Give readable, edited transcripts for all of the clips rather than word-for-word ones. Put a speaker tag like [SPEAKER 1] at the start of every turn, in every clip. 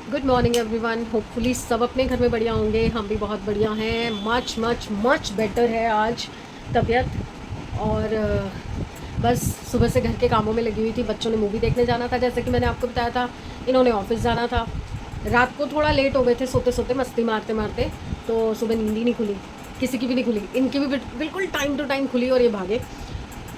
[SPEAKER 1] Good morning everyone. Hopefully सब अपने घर में बढ़िया होंगे, हम भी बहुत बढ़िया हैं। मच मच मच बेटर है आज तबीयत। और बस सुबह से घर के कामों में लगी हुई थी। बच्चों ने मूवी देखने जाना था, जैसे कि मैंने आपको बताया था। इन्होंने ऑफिस जाना था। रात को थोड़ा लेट हो गए थे सोते सोते, मस्ती मारते मारते। तो सुबह नींद ही नहीं खुली, किसी की भी नहीं खुली। इनकी भी बिल्कुल टाइम टू टाइम खुली और ये भागे।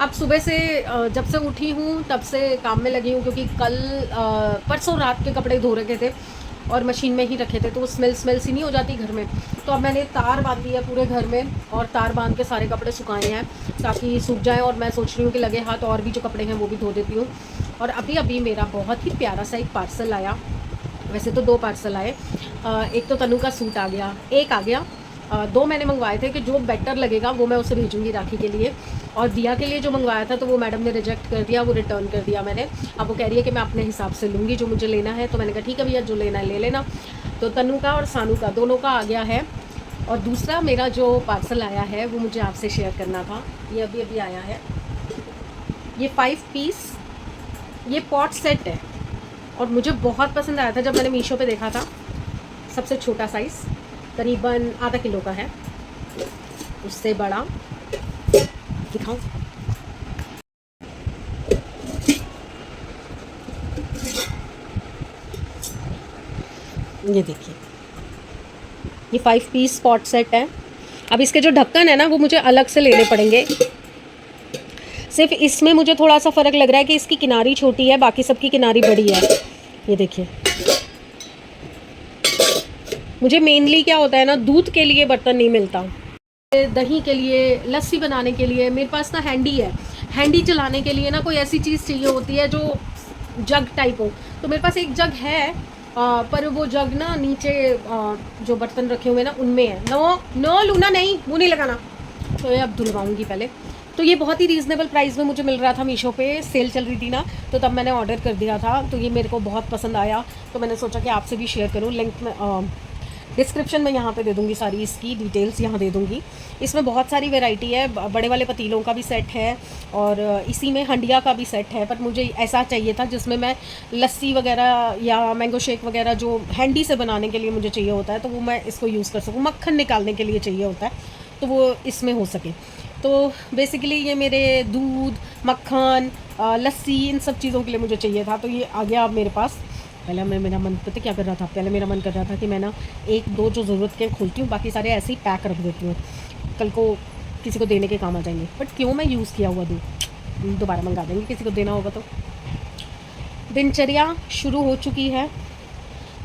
[SPEAKER 1] अब सुबह से जब से उठी हूँ तब से काम में लगी हूँ, क्योंकि कल परसों रात के कपड़े धो रखे थे और मशीन में ही रखे थे, तो वो स्मेल सी नहीं हो जाती घर में। तो अब मैंने तार बांध दी है पूरे घर में, और तार बांध के सारे कपड़े सुखाए हैं ताकि सूख जाएं। और मैं सोच रही हूँ कि लगे हाथ और भी जो कपड़े हैं वो भी धो देती हूँ। और अभी अभी मेरा बहुत ही प्यारा सा एक पार्सल आया। वैसे तो 2 पार्सल आए। एक तो तनु का सूट आ गया, एक आ गया। 2 मैंने मंगवाए थे कि जो बेटर लगेगा वो मैं उसे भेजूँगी राखी के लिए। और दिया के लिए जो मंगवाया था तो वो मैडम ने रिजेक्ट कर दिया, वो रिटर्न कर दिया मैंने। अब वो कह रही है कि मैं अपने हिसाब से लूँगी जो मुझे लेना है। तो मैंने कहा ठीक है भैया, जो लेना है ले लेना। तो तनु का और सानू का दोनों का आ गया है। और दूसरा मेरा जो पार्सल आया है वो मुझे आपसे शेयर करना था। ये अभी अभी आया है। ये 5 पीस ये पॉट सेट है, और मुझे बहुत पसंद आया था जब मैंने मीशो पे देखा था। सबसे छोटा साइज़ करीबन आधा किलो का है, उससे बड़ा दिखाऊं। ये देखिए, ये 5 पीस पॉट सेट है। अब इसके जो ढक्कन है ना वो मुझे अलग से लेने पड़ेंगे। सिर्फ इसमें मुझे थोड़ा सा फ़र्क लग रहा है कि इसकी किनारी छोटी है, बाकी सबकी किनारी बड़ी है। ये देखिए, मुझे मेनली क्या होता है ना, दूध के लिए बर्तन नहीं मिलता। दही के लिए, लस्सी बनाने के लिए मेरे पास ना हैंडी है। हैंडी चलाने के लिए ना कोई ऐसी चीज़ चाहिए होती है जो जग टाइप हो। तो मेरे पास एक जग है, पर वो जग ना नीचे जो बर्तन रखे हुए ना उनमें है। नो नो लूना, नहीं, मुँह नहीं लगाना। तो ये अब धुलवाऊँगी पहले। तो ये बहुत ही रीज़नेबल प्राइस में मुझे मिल रहा था, मीशो पे सेल चल रही थी ना, तो तब मैंने ऑर्डर कर दिया था। तो ये मेरे को बहुत पसंद आया, तो मैंने सोचा कि आपसे भी शेयर करूँ। लिंक में डिस्क्रिप्शन में यहाँ पे दे दूँगी, सारी इसकी डिटेल्स यहाँ दे दूँगी। इसमें बहुत सारी वैरायटी है, बड़े वाले पतीलों का भी सेट है, और इसी में हंडिया का भी सेट है। पर मुझे ऐसा चाहिए था जिसमें मैं लस्सी वगैरह या मैंगो शेक वगैरह जो हैंडी से बनाने के लिए मुझे चाहिए होता है, तो वो मैं इसको यूज़ कर सकूँ। मक्खन निकालने के लिए चाहिए होता है, तो वो इसमें हो सके। तो बेसिकली ये मेरे दूध, मक्खन, लस्सी, इन सब चीज़ों के लिए मुझे चाहिए था। तो ये आ गया अब मेरे पास। पहले मेरा मन पता क्या कर रहा था, पहले मेरा मन कर रहा था कि मैं ना 1-2 जो ज़रूरत के खोलती हूँ, बाकी सारे ऐसे ही पैक रख देती हूँ, कल को किसी को देने के काम आ जाएंगे। बट क्यों मैं यूज़ किया हुआ दूँ दोबारा मंगा देंगे किसी को देना होगा तो। दिनचर्या शुरू हो चुकी है।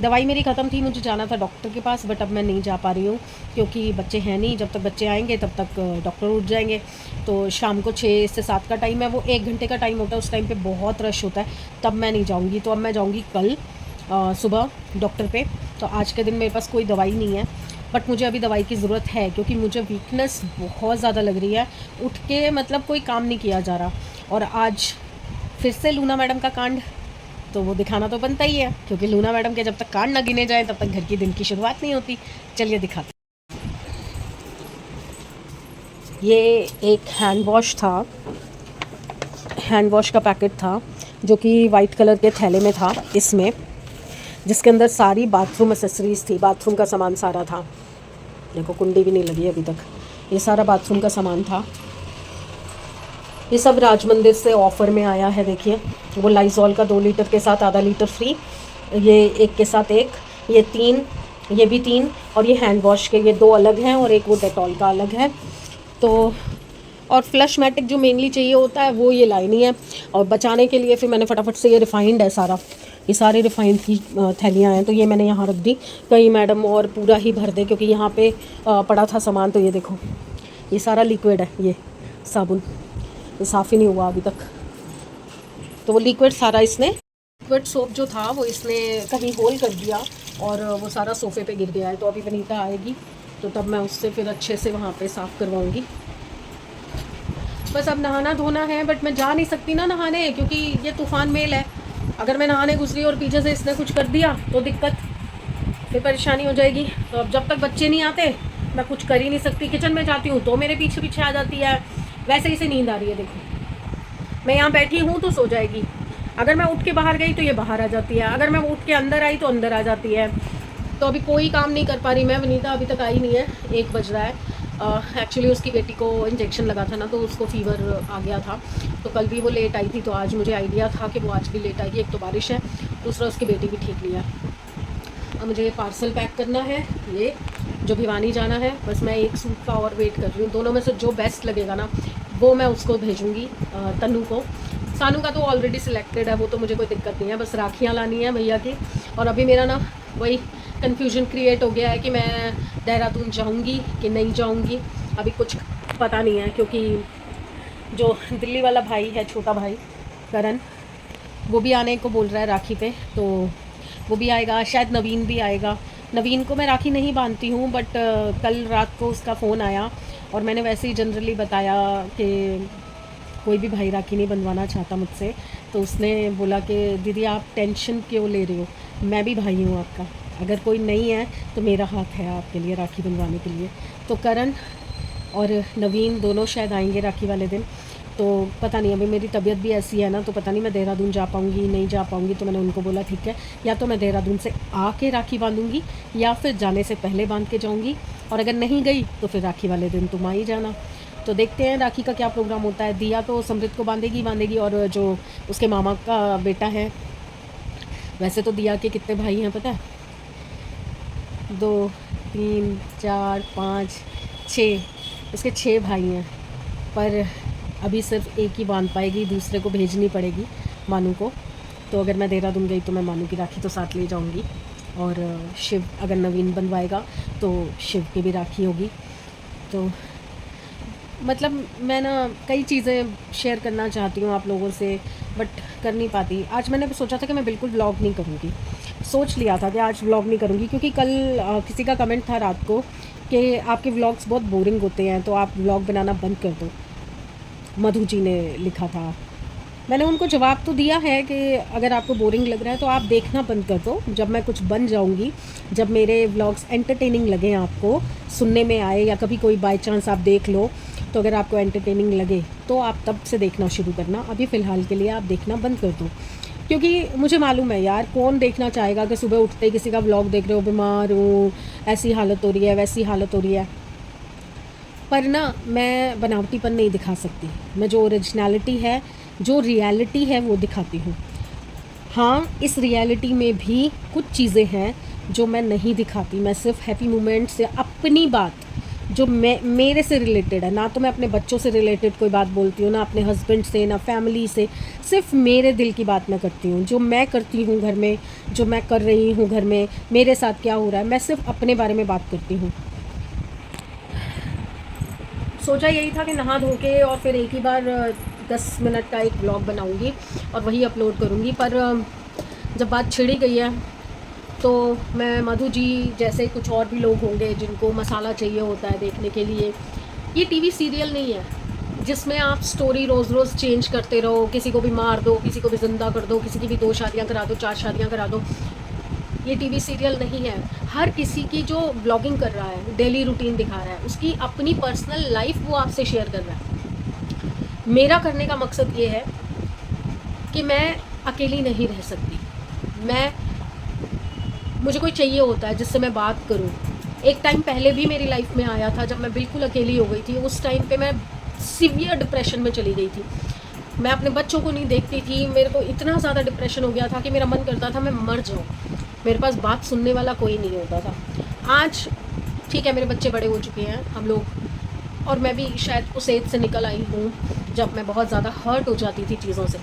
[SPEAKER 1] दवाई मेरी ख़त्म थी, मुझे जाना था डॉक्टर के पास, बट अब मैं नहीं जा पा रही हूँ क्योंकि बच्चे हैं नहीं। जब तक बच्चे आएंगे तब तक डॉक्टर उठ जाएंगे। तो शाम को 6 से 7 का टाइम है, वो 1 घंटे का टाइम होता है। उस टाइम पे बहुत रश होता है, तब मैं नहीं जाऊँगी। तो अब मैं जाऊँगी कल सुबह डॉक्टर पे। तो आज के दिन मेरे पास कोई दवाई नहीं है, बट मुझे अभी दवाई की ज़रूरत है क्योंकि मुझे वीकनेस बहुत ज़्यादा लग रही है। उठ के मतलब कोई काम नहीं किया जा रहा। और आज फिर से लूना मैडम का कांड, तो वो दिखाना तो बनता ही है, क्योंकि लूना मैडम के जब तक कांड न गिने जाए तब तक घर की दिन की शुरुआत नहीं होती। चलिए दिखाते। ये एक हैंड वॉश था, हैंड वॉश का पैकेट था जो कि वाइट कलर के थैले में था इसमें, जिसके अंदर सारी बाथरूम एसेसरीज़ थी, बाथरूम का सामान सारा था। देखो, कुंडी भी नहीं लगी अभी तक। ये सारा बाथरूम का सामान था। ये सब राजमंदिर से ऑफ़र में आया है। देखिए, वो लाइजॉल का 2 लीटर के साथ आधा लीटर फ्री, ये एक के साथ एक, ये 3, ये भी 3, और ये हैंड वॉश के ये 2 अलग हैं और एक वो डेटॉल का अलग है। तो और फ्लश मैटिक जो मेनली चाहिए होता है वो ये लाई नहीं है। और बचाने के लिए फिर मैंने फटाफट से, ये रिफ़ाइंड है सारा, ये सारे रिफ़ाइंड की थैलियाँ हैं, तो ये मैंने यहाँ रख दी। कहीं मैडम और पूरा ही भर दे, क्योंकि यहाँ पे पड़ा था सामान। तो ये देखो, ये सारा लिक्विड है, ये साबुन, ये साफ़ ही नहीं हुआ अभी तक। तो वो लिक्विड सारा इसने, लिक्विड सोप जो था वो इसने कहीं होल कर दिया और वो सारा सोफ़े पे गिर गया है। तो अभी वनीता आएगी तो तब मैं उससे फिर अच्छे से वहाँ पे साफ़ करवाऊँगी। बस अब नहाना धोना है, बट मैं जा नहीं सकती ना नहाने, क्योंकि ये तूफ़ान मेल है। अगर मैं नहाने गुजरी और पीछे से इसने कुछ कर दिया तो दिक्कत, फिर परेशानी हो जाएगी। तो अब जब तक बच्चे नहीं आते मैं कुछ कर ही नहीं सकती। किचन में जाती हूँ तो मेरे पीछे पीछे आ जाती है। वैसे ही से नींद आ रही है, देखो मैं यहाँ बैठी हूँ तो सो जाएगी, अगर मैं उठ के बाहर गई तो ये बाहर आ जाती है, अगर मैं उठ के अंदर आई तो अंदर आ जाती है। तो अभी कोई काम नहीं कर पा रही मैं। वनीता अभी तक आई नहीं है, 1 बज रहा है। एक्चुअली उसकी बेटी को इंजेक्शन लगा था ना, तो उसको फ़ीवर आ गया था, तो कल भी वो लेट आई थी। तो आज मुझे आइडिया था कि वो आज भी लेट आएगी। एक तो बारिश है, दूसरा उसकी बेटी भी ठीक नहीं है। अब मुझे ये पार्सल पैक करना है, ये जो भिवानी जाना है। बस मैं एक सूट का और वेट कर रही हूँ। दोनों में से जो बेस्ट लगेगा ना वो मैं उसको भेजूँगी, तन्नू को। सानू का तो ऑलरेडी सिलेक्टेड है, वो तो मुझे कोई दिक्कत नहीं है, बस राखियाँ लानी है भैया की। और अभी मेरा ना वही कन्फ्यूजन क्रिएट हो गया है कि मैं देहरादून जाऊँगी कि नहीं जाऊँगी। अभी कुछ पता नहीं है, क्योंकि जो दिल्ली वाला भाई है, छोटा भाई करण, वो भी आने को बोल रहा है राखी पे, तो वो भी आएगा। शायद नवीन भी आएगा। नवीन को मैं राखी नहीं बांधती हूँ, बट कल रात को उसका फ़ोन आया और मैंने वैसे ही जनरली बताया कि कोई भी भाई राखी नहीं बंधवाना चाहता मुझसे। तो उसने बोला कि दीदी आप टेंशन क्यों ले रहे हो, मैं भी भाई हूँ आपका, अगर कोई नहीं है तो मेरा हाथ है आपके लिए राखी बंधवाने के लिए। तो करण और नवीन दोनों शायद आएंगे राखी वाले दिन। तो पता नहीं, अभी मेरी तबीयत भी ऐसी है ना, तो पता नहीं मैं देहरादून जा पाऊँगी नहीं जा पाऊँगी। तो मैंने उनको बोला ठीक है, या तो मैं देहरादून से आके राखी बांधूँगी या फिर जाने से पहले बांध के जाऊँगी, और अगर नहीं गई तो फिर राखी वाले दिन तुम आ ही जाना। तो देखते हैं राखी का क्या प्रोग्राम होता है। दिया तो समृद्ध को बांधेगी, और जो उसके मामा का बेटा है, वैसे तो दिया के कितने भाई हैं पता है, 2 3 4 5 6, उसके 6 भाई हैं, पर अभी सिर्फ एक ही बांध पाएगी, दूसरे को भेजनी पड़ेगी मानू को। तो अगर मैं देहरादून गई तो मैं मानू की राखी तो साथ ले जाऊंगी, और शिव अगर नवीन बनवाएगा तो शिव की भी राखी होगी। तो मतलब मैं ना कई चीज़ें शेयर करना चाहती हूँ आप लोगों से, बट कर नहीं पाती। आज मैंने सोचा था कि मैं बिल्कुल व्लॉग नहीं करूँगी, सोच लिया था कि आज व्लॉग नहीं करूँगी, क्योंकि कल किसी का कमेंट था रात को कि आपके व्लॉग्स बहुत बोरिंग होते हैं, तो आप व्लॉग बनाना बंद कर दो। मधु जी ने लिखा था। मैंने उनको जवाब तो दिया है कि अगर आपको बोरिंग लग रहा है तो आप देखना बंद कर दो। जब मैं कुछ बन जाऊंगी, जब मेरे व्लॉग्स एंटरटेनिंग लगें, आपको सुनने में आए, या कभी कोई बाय चांस आप देख लो, तो अगर आपको एंटरटेनिंग लगे तो आप तब से देखना शुरू करना। अभी फ़िलहाल के लिए आप देखना बंद कर दो, क्योंकि मुझे मालूम है यार, कौन देखना चाहेगा कि सुबह उठते ही किसी का व्लॉग देख रहे हो, बीमार हूँ, ऐसी हालत हो रही है, वैसी हालत हो रही है। पर ना मैं बनावटीपन नहीं दिखा सकती, मैं जो ओरिजिनलिटी है, जो रियलिटी है वो दिखाती हूँ। हाँ, इस रियलिटी में भी कुछ चीज़ें हैं जो मैं नहीं दिखाती। मैं सिर्फ हैप्पी मोमेंट से, अपनी बात जो मैं मेरे से रिलेटेड है, ना तो मैं अपने बच्चों से रिलेटेड कोई बात बोलती हूँ, ना अपने हस्बैंड से, ना फैमिली से। सिर्फ मेरे दिल की बात मैं करती हूँ, जो मैं करती हूँ घर में, जो मैं कर रही हूँ घर में, मेरे साथ क्या हो रहा है, मैं सिर्फ अपने बारे में बात करती हूँ। सोचा यही था कि नहा धो के और फिर एक ही बार 10 मिनट का एक ब्लॉग बनाऊंगी और वही अपलोड करूंगी। पर जब बात छिड़ी गई है तो मैं, मधु जी जैसे कुछ और भी लोग होंगे जिनको मसाला चाहिए होता है देखने के लिए। ये टीवी सीरियल नहीं है जिसमें आप स्टोरी रोज़ रोज़ चेंज करते रहो, किसी को भी मार दो, किसी को भी ज़िंदा कर दो, किसी की भी 2 शादियाँ करा दो, 4 शादियाँ करा दो। ये टीवी सीरियल नहीं है। हर किसी की जो ब्लॉगिंग कर रहा है, डेली रूटीन दिखा रहा है, उसकी अपनी पर्सनल लाइफ वो आपसे शेयर कर रहा है। मेरा करने का मकसद ये है कि मैं अकेली नहीं रह सकती। मुझे कोई चाहिए होता है जिससे मैं बात करूं। एक टाइम पहले भी मेरी लाइफ में आया था जब मैं बिल्कुल अकेली हो गई थी। उस टाइम पे मैं सीवियर डिप्रेशन में चली गई थी। मैं अपने बच्चों को नहीं देखती थी। मेरे को इतना ज़्यादा डिप्रेशन हो गया था कि मेरा मन करता था मैं मर जाऊँ। मेरे पास बात सुनने वाला कोई नहीं होता था। आज ठीक है, मेरे बच्चे बड़े हो चुके हैं, हम लोग, और मैं भी शायद उस एज से निकल आई हूँ जब मैं बहुत ज़्यादा हर्ट हो जाती थी चीज़ों से।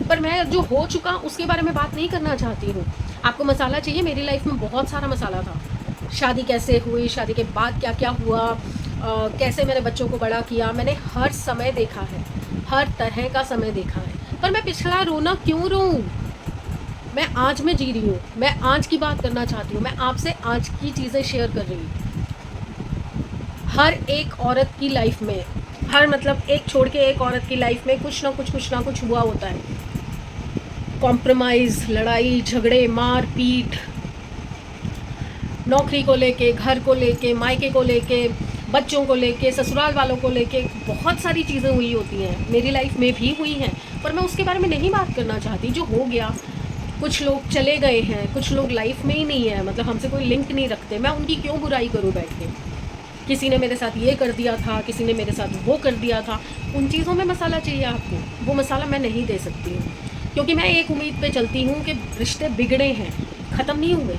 [SPEAKER 1] पर मैं जो हो चुका उसके बारे में बात नहीं करना चाहती हूँ। आपको मसाला चाहिए, मेरी लाइफ में बहुत सारा मसाला था। शादी कैसे हुई, शादी के बाद क्या क्या हुआ, कैसे मैंने बच्चों को बड़ा किया, मैंने हर समय देखा है, हर तरह का समय देखा है। पर मैं पिछला रोना क्यों रोऊं? मैं आज में जी रही हूँ, मैं आज की बात करना चाहती हूँ, मैं आपसे आज की चीज़ें शेयर कर रही हूँ। हर एक औरत की लाइफ में, हर मतलब एक छोड़ के एक औरत की लाइफ में कुछ ना कुछ हुआ होता है। कॉम्प्रोमाइज़, लड़ाई झगड़े, मार पीट, नौकरी को लेके, घर को लेके, मायके को लेके, बच्चों को लेके, ससुराल वालों को लेके बहुत सारी चीज़ें हुई होती हैं, मेरी लाइफ में भी हुई हैं, पर मैं उसके बारे में नहीं बात करना चाहती। जो हो गया, कुछ लोग चले गए हैं, कुछ लोग लाइफ में ही नहीं है, मतलब हमसे कोई लिंक नहीं रखते, मैं उनकी क्यों बुराई करूँ बैठ के। किसी ने मेरे साथ ये कर दिया था, किसी ने मेरे साथ वो कर दिया था, उन चीज़ों में मसाला चाहिए आपको, वो मसाला मैं नहीं दे सकती हूँ, क्योंकि मैं एक उम्मीद पे चलती हूँ कि रिश्ते बिगड़े हैं, ख़त्म नहीं हुए।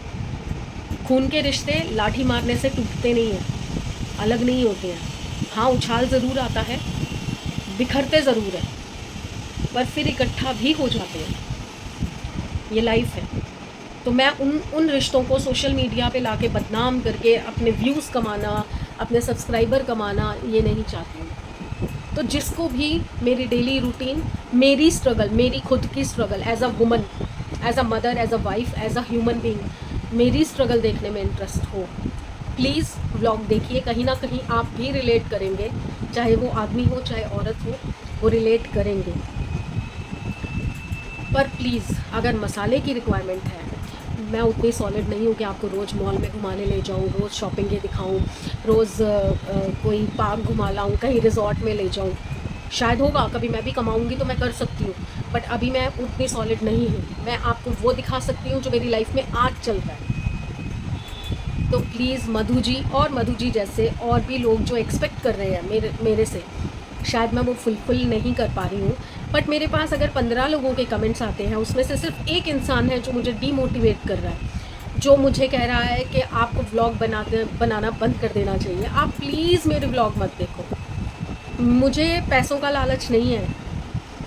[SPEAKER 1] खून के रिश्ते लाठी मारने से टूटते नहीं हैं, अलग नहीं होते हैं। हाँ, उछाल ज़रूर आता है, बिखरते ज़रूर है, पर फिर इकट्ठा भी हो जाते हैं। ये लाइफ है। तो मैं उन रिश्तों को सोशल मीडिया पे लाके बदनाम करके अपने व्यूज़ कमाना, अपने सब्सक्राइबर कमाना, ये नहीं चाहती हूँ। तो जिसको भी मेरी डेली रूटीन, मेरी स्ट्रगल, मेरी खुद की struggle as a woman, as a mother, as a wife, as a human being, मेरी स्ट्रगल देखने में इंटरेस्ट हो, प्लीज़ व्लॉग देखिए। कहीं ना कहीं आप भी रिलेट करेंगे, चाहे वो आदमी हो चाहे औरत हो, वो रिलेट करेंगे। पर प्लीज़, अगर मसाले की रिक्वायरमेंट है, मैं उतनी सॉलिड नहीं हूँ कि आपको रोज़ मॉल में घुमाने ले जाऊँ, रोज़ शॉपिंगें दिखाऊँ, रोज़ कोई पार्क घुमा लाऊँ, कहीं रिजॉर्ट में ले जाऊँ। शायद होगा कभी मैं भी कमाऊँगी तो मैं कर सकती हूँ, बट अभी मैं उतनी सॉलिड नहीं हूँ। मैं आपको वो दिखा सकती हूँ जो मेरी लाइफ में आज चल रहा है। तो प्लीज़ मधु जी और मधु जी जैसे और भी लोग जो एक्सपेक्ट कर रहे हैं मेरे से, शायद मैं वो फुलफ़िल नहीं कर पा रही हूँ, बट मेरे पास अगर 15 लोगों के कमेंट्स आते हैं, उसमें से सिर्फ एक इंसान है जो मुझे डीमोटिवेट कर रहा है, जो मुझे कह रहा है कि आपको व्लॉग बनाना बंद कर देना चाहिए। आप प्लीज़ मेरे व्लॉग मत देखो। मुझे पैसों का लालच नहीं है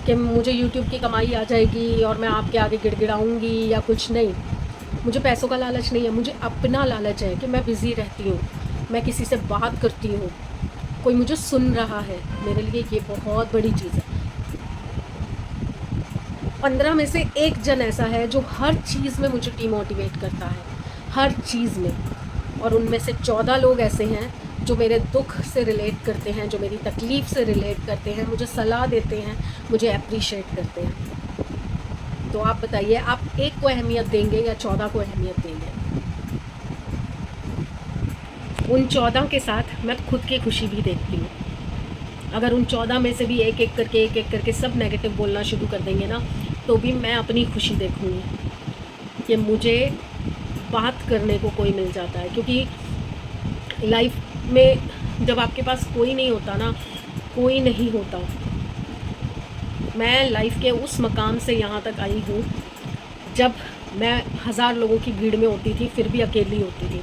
[SPEAKER 1] कि मुझे यूट्यूब की कमाई आ जाएगी और मैं आपके आगे गिड़गिड़ाऊँगी या कुछ नहीं। मुझे पैसों का लालच नहीं है, मुझे अपना लालच है कि मैं बिज़ी रहती हूँ, मैं किसी से बात करती हूँ, कोई मुझे सुन रहा है। मेरे लिए ये बहुत बड़ी चीज़ है। 15 में से एक जन ऐसा है जो हर चीज़ में मुझे डिमोटिवेट करता है, हर चीज़ में। और उनमें से 14 लोग ऐसे हैं जो मेरे दुख से रिलेट करते हैं, जो मेरी तकलीफ़ से रिलेट करते हैं, मुझे सलाह देते हैं, मुझे अप्रिशिएट करते हैं। तो आप बताइए, आप एक को अहमियत देंगे या 14 को अहमियत देंगे? उन 14 के साथ मैं खुद की खुशी भी देखती हूँ। अगर उन 14 में से भी एक एक करके सब नेगेटिव बोलना शुरू कर देंगे ना, तो भी मैं अपनी खुशी देखूँगी कि मुझे बात करने को कोई मिल जाता है। क्योंकि लाइफ में जब आपके पास कोई नहीं होता ना, कोई नहीं होता। मैं लाइफ के उस मकाम से यहाँ तक आई हूँ जब मैं 1000 लोगों की भीड़ में होती थी, फिर भी अकेली होती थी,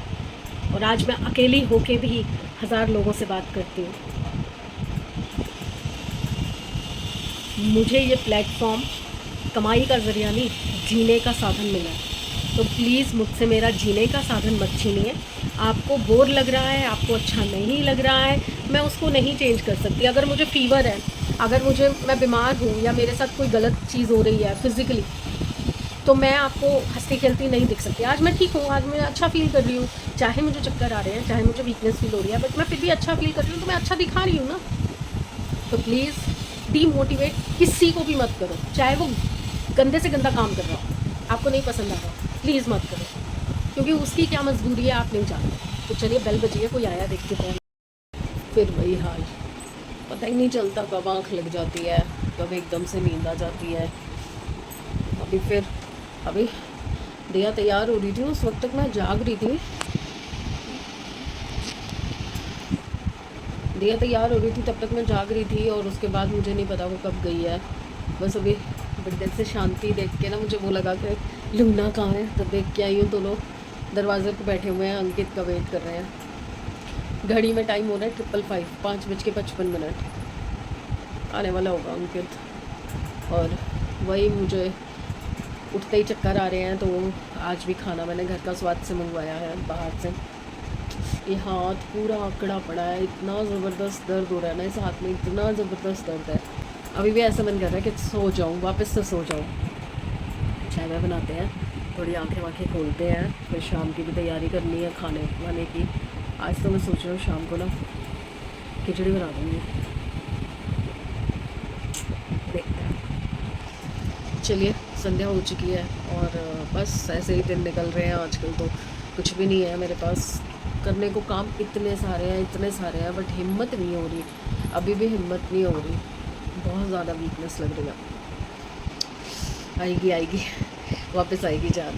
[SPEAKER 1] और आज मैं अकेली होके भी 1000 लोगों से बात करती हूँ। मुझे ये प्लेटफॉर्म कमाई का ज़रिया नहीं, जीने का साधन मिला है। तो प्लीज़ मुझसे मेरा जीने का साधन मत छीनिए। आपको बोर लग रहा है, आपको अच्छा नहीं लग रहा है, मैं उसको नहीं चेंज कर सकती। अगर मुझे फ़ीवर है, अगर मैं बीमार हूँ या मेरे साथ कोई गलत चीज़ हो रही है फिज़िकली, तो मैं आपको हंसती खेलती नहीं दिख सकती। आज मैं ठीक हूँ, आज मैं अच्छा फ़ील कर रही हूँ, चाहे मुझे चक्कर आ रहे हैं, चाहे मुझे वीकनेस फील हो रही है, बट मैं फिर भी अच्छा फ़ील कर रही हूँ, तो मैं अच्छा दिखा रही हूँ ना। तो प्लीज़ डीमोटिवेट किसी को भी मत करो, चाहे वो गंदे से गंदा काम कर रहा हो, आपको नहीं पसंद आ रहा, प्लीज़ मत करो, क्योंकि उसकी क्या मजबूरी है आप नहीं जानते। तो चलिए बेल बजी है, कोई आया देखते हैं। फिर वही हाल, पता ही नहीं चलता कब आँख लग जाती है, कब एकदम से नींद आ जाती है। अभी दिया तैयार हो रही थी, उस वक्त तक मैं जाग रही थी। दिया तैयार हो रही थी तब तक मैं जाग रही थी, और उसके बाद मुझे नहीं पता वो कब गई है। बस अभी बड़ी देर से शांति देख के ना मुझे वो लगा कि लूना कहाँ है, तब देख के आई हूँ। दोनों दरवाजे पर बैठे हुए हैं, अंकित का वेट कर रहे हैं। घड़ी में टाइम हो रहा है 5:55, 5:55 आने वाला होगा अंकित। और वही मुझे उठते ही चक्कर आ रहे हैं, तो आज भी खाना मैंने घर का स्वाद से मंगवाया है बाहर से। ये हाथ पूरा आकड़ा पड़ा है, इतना ज़बरदस्त दर्द हो रहा है ना इस हाथ में, इतना ज़बरदस्त दर्द है। अभी भी ऐसा मन कर रहा है कि सो जाऊँ, वापस से सो जाऊँ। चाय वाय बनाते हैं, थोड़ी आंखें वाँखें खोलते हैं, फिर शाम की भी तैयारी करनी है खाने वाने की। आज तो मैं सोच रहा हूँ शाम को ना खिचड़ी बना दूँगी, देखते हैं। चलिए, संध्या हो चुकी है और बस ऐसे ही दिन निकल रहे हैं आजकल। तो कुछ भी नहीं है मेरे पास करने को काम इतने सारे हैं, बट हिम्मत नहीं हो रही, अभी भी हिम्मत नहीं हो रही, बहुत ज़्यादा वीकनेस लग रही है। आएगी वापस आएगी जान।